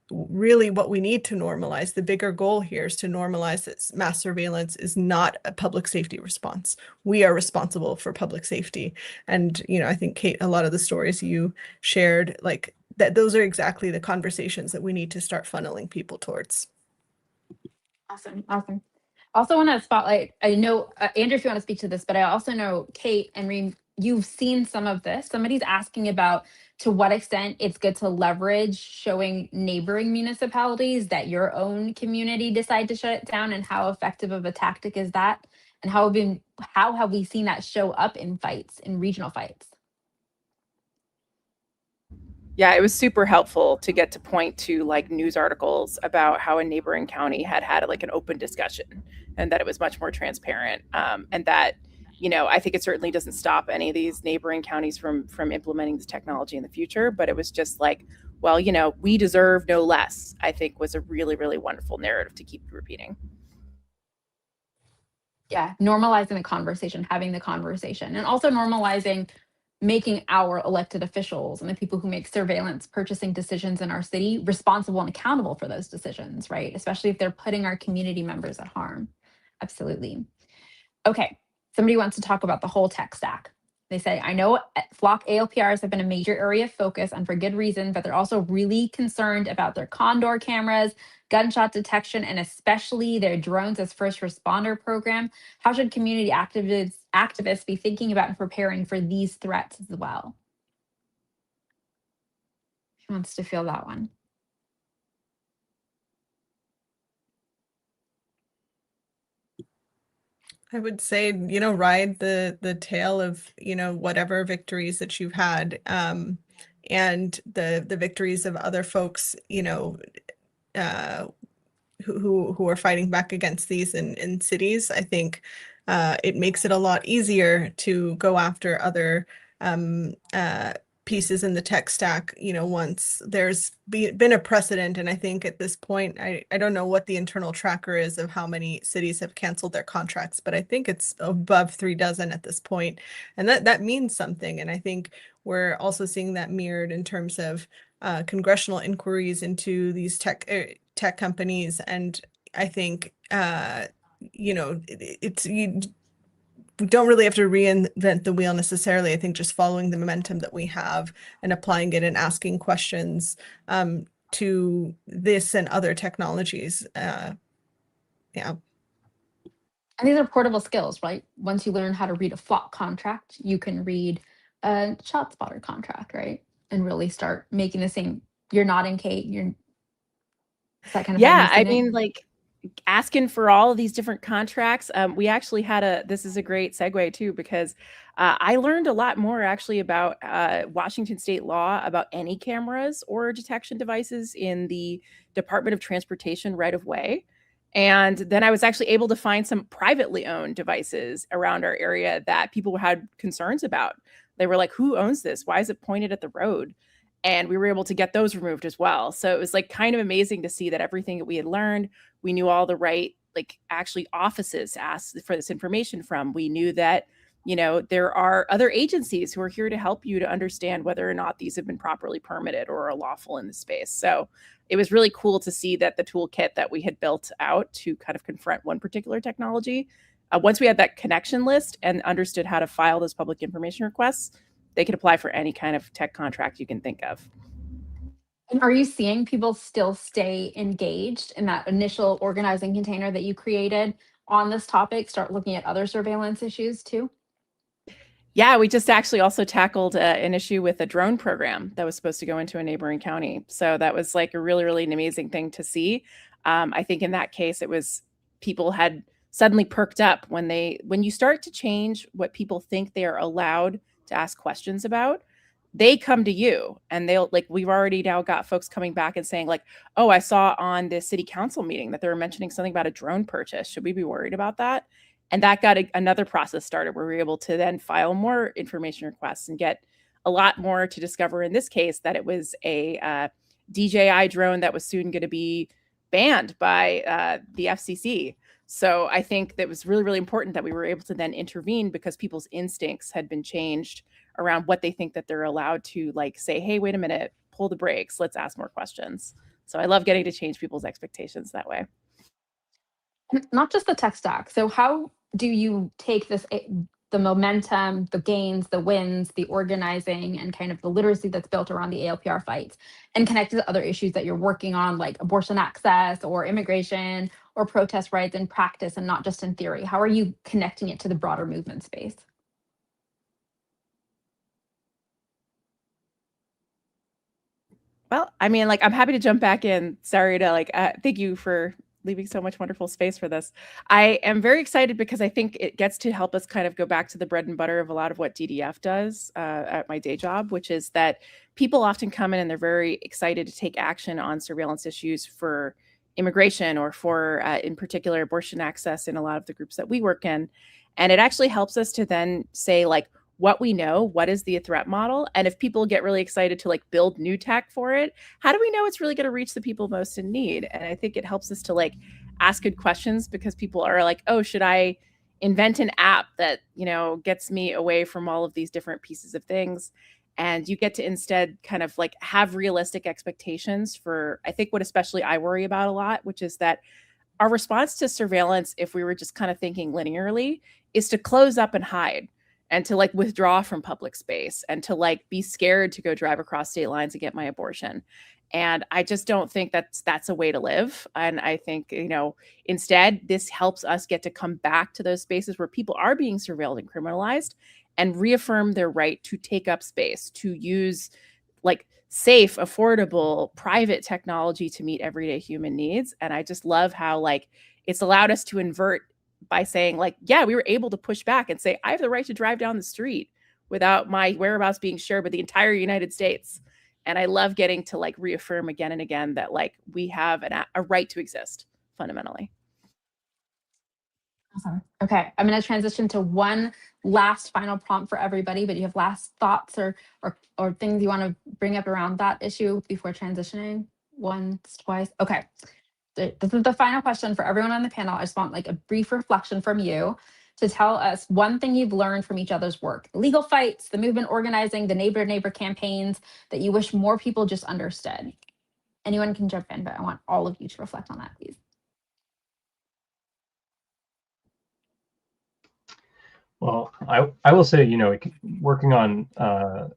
really what we need to normalize, the bigger goal here is to normalize that mass surveillance is not a public safety response. We are responsible for public safety. And, you know, I think, Kate, a lot of the stories you shared, like that, those are exactly the conversations that we need to start funneling people towards. Awesome. Awesome. Also want to spotlight, I know, Andrew, if you want to speak to this, but I also know Kate and Reem, you've seen some of this. Somebody's asking about to what extent it's good to leverage showing neighboring municipalities that your own community decide to shut it down, and how effective of a tactic is that? And how have we seen that show up in fights, in regional fights? Yeah, it was super helpful to get to point to like news articles about how a neighboring county had like an open discussion, and that it was much more transparent. And that, you know, I think it certainly doesn't stop any of these neighboring counties from implementing this technology in the future. But it was just like, well, you know, we deserve no less, I think was a really, really wonderful narrative to keep repeating. Yeah, normalizing the conversation, having the conversation, and also normalizing making our elected officials and the people who make surveillance purchasing decisions in our city responsible and accountable for those decisions, right? Especially if they're putting our community members at harm. Absolutely. Okay, somebody wants to talk about the whole tech stack. They say, I know Flock ALPRs have been a major area of focus, and for good reason, but they're also really concerned about their Condor cameras, gunshot detection, and especially their drones as first responder program. How should community activists be thinking about and preparing for these threats as well? Who wants to feel that one? I would say, you know, ride the tail of, you know, whatever victories that you've had, and the victories of other folks, you know, who are fighting back against these in cities. I think it makes it a lot easier to go after other pieces in the tech stack, you know, once there's been a precedent. And I think at this point, I don't know what the internal tracker is of how many cities have canceled their contracts, but I think it's above 36 at this point. And that means something. And I think we're also seeing that mirrored in terms of congressional inquiries into these tech companies. And I think, you know, we don't really have to reinvent the wheel necessarily. I think just following the momentum that we have and applying it and asking questions to this and other technologies. Yeah. And these are portable skills, right? Once you learn how to read a Flock contract, you can read a ShotSpotter contract, right? And really start making the same. You're nodding, Kate. You're that kind of yeah. I mean, like asking for all of these different contracts. We actually had this is a great segue too, because I learned a lot more actually about Washington state law about any cameras or detection devices in the Department of Transportation right of way. And then I was actually able to find some privately owned devices around our area that people had concerns about. They were like, who owns this? Why is it pointed at the road? And we were able to get those removed as well. So it was like kind of amazing to see that everything that we had learned, we knew all the right, like actually offices to ask for this information from. We knew that, you know, there are other agencies who are here to help you to understand whether or not these have been properly permitted or are lawful in the space. So it was really cool to see that the toolkit that we had built out to kind of confront one particular technology, once we had that connection list and understood how to file those public information requests, they could apply for any kind of tech contract you can think of. And are you seeing people still stay engaged in that initial organizing container that you created on this topic, start looking at other surveillance issues too? Yeah, we just actually also tackled an issue with a drone program that was supposed to go into a neighboring county. So that was like a really, really amazing thing to see. I think in that case, it was people had suddenly perked up when you start to change what people think they are allowed to ask questions about, they come to you and they'll like, we've already now got folks coming back and saying like, oh, I saw on the city council meeting that they were mentioning something about a drone purchase. Should we be worried about that? And that got another process started where we were able to then file more information requests and get a lot more to discover in this case that it was a DJI drone that was soon going to be banned by the FCC. So I think that was really, really important that we were able to then intervene because people's instincts had been changed around what they think that they're allowed to like say, hey, wait a minute, pull the brakes, let's ask more questions. So I love getting to change people's expectations that way. Not just the tech stack. So how do you take this, the momentum, the gains, the wins, the organizing, and kind of the literacy that's built around the ALPR fights and connect it to other issues that you're working on, like abortion access or immigration or protest rights in practice and not just in theory? How are you connecting it to the broader movement space? Well, I mean, like, I'm happy to jump back in. Sorry to like, thank you for leaving so much wonderful space for this. I am very excited because I think it gets to help us kind of go back to the bread and butter of a lot of what DDF does at my day job, which is that people often come in and they're very excited to take action on surveillance issues for immigration or for, in particular, abortion access in a lot of the groups that we work in. And it actually helps us to then say, like, what we know, what is the threat model? And if people get really excited to like build new tech for it, how do we know it's really going to reach the people most in need? And I think it helps us to like ask good questions because people are like, oh, should I invent an app that, you know, gets me away from all of these different pieces of things? And you get to instead kind of like have realistic expectations for, I think what especially I worry about a lot, which is that our response to surveillance, if we were just kind of thinking linearly, is to close up and hide and to like withdraw from public space and to like be scared to go drive across state lines and get my abortion. And I just don't think that's a way to live. And I think, you know, instead, this helps us get to come back to those spaces where people are being surveilled and criminalized and reaffirm their right to take up space, to use like safe, affordable, private technology to meet everyday human needs. And I just love how like it's allowed us to invert by saying like, yeah, we were able to push back and say, I have the right to drive down the street without my whereabouts being shared with the entire United States. And I love getting to like reaffirm again and again that like we have a right to exist fundamentally. Awesome. Okay, I'm going to transition to one last final prompt for everybody, but you have last thoughts or things you want to bring up around that issue before transitioning? Once, twice? Okay. This is the final question for everyone on the panel. I just want like a brief reflection from you to tell us one thing you've learned from each other's work, legal fights, the movement organizing, the neighbor campaigns that you wish more people just understood. Anyone can jump in, but I want all of you to reflect on that, please. Well, I will say, you know, working on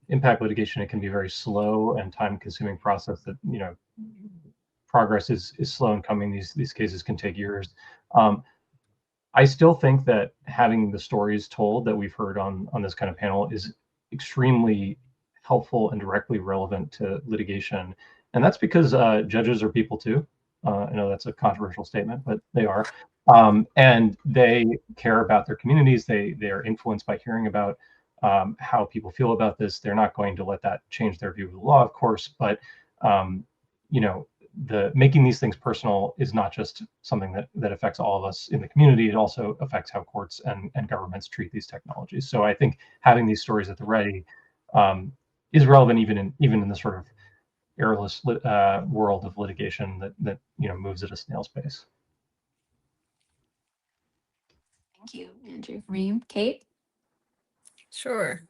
impact litigation, it can be a very slow and time-consuming process that, you know, progress is slow in coming. These cases can take years. I still think that having the stories told that we've heard on this kind of panel is extremely helpful and directly relevant to litigation. And that's because judges are people too. I know that's a controversial statement, but they are. And they care about their communities. They are influenced by hearing about how people feel about this. They're not going to let that change their view of the law, of course, but you know, making these things personal is not just something that affects all of us in the community. It also affects how courts and governments treat these technologies. So I think having these stories at the ready is relevant even in the sort of airless world of litigation that you know moves at a snail's pace. Thank you, Andrew. Reem, Kate? Sure.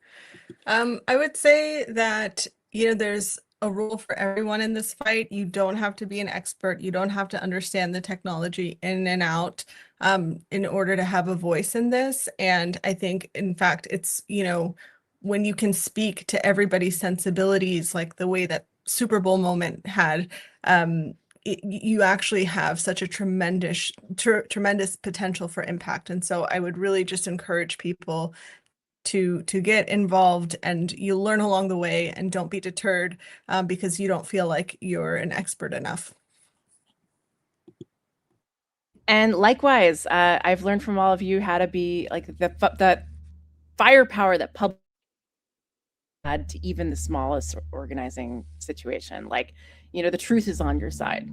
I would say that, you know, there's a role for everyone in this fight. You don't have to be an expert. You don't have to understand the technology in and out in order to have a voice in this. And I think, in fact, it's, you know, when you can speak to everybody's sensibilities, like the way that Super Bowl moment had, you actually have such a tremendous potential for impact. And so I would really just encourage people to get involved, and you'll learn along the way, and don't be deterred because you don't feel like you're an expert enough. And likewise, I've learned from all of you how to be like the firepower that public had to even the smallest organizing situation. Like, you know, the truth is on your side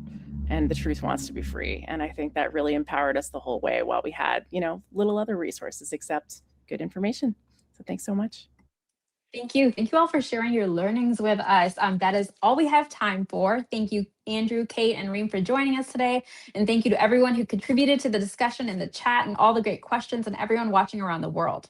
and the truth wants to be free. And I think that really empowered us the whole way while we had, you know, little other resources except good information. So thanks so much. Thank you. Thank you all for sharing your learnings with us. That is all we have time for. Thank you, Andrew, Kate, and Reem for joining us today. And thank you to everyone who contributed to the discussion in the chat and all the great questions and everyone watching around the world.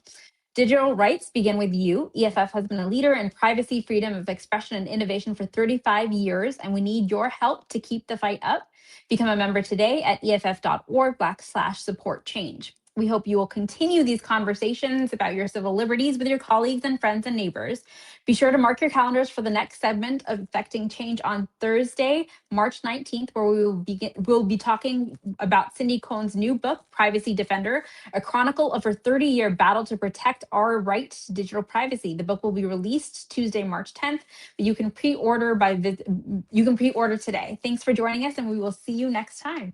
Digital rights begin with you. EFF has been a leader in privacy, freedom of expression, and innovation for 35 years, and we need your help to keep the fight up. Become a member today at EFF.org/support change. We hope you will continue these conversations about your civil liberties with your colleagues and friends and neighbors. Be sure to mark your calendars for the next segment of Affecting Change on Thursday, March 19th, where we'll be talking about Cindy Cohn's new book, Privacy Defender, a chronicle of her 30-year battle to protect our right to digital privacy. The book will be released Tuesday, March 10th, but you can pre-order today. Thanks for joining us, and we will see you next time.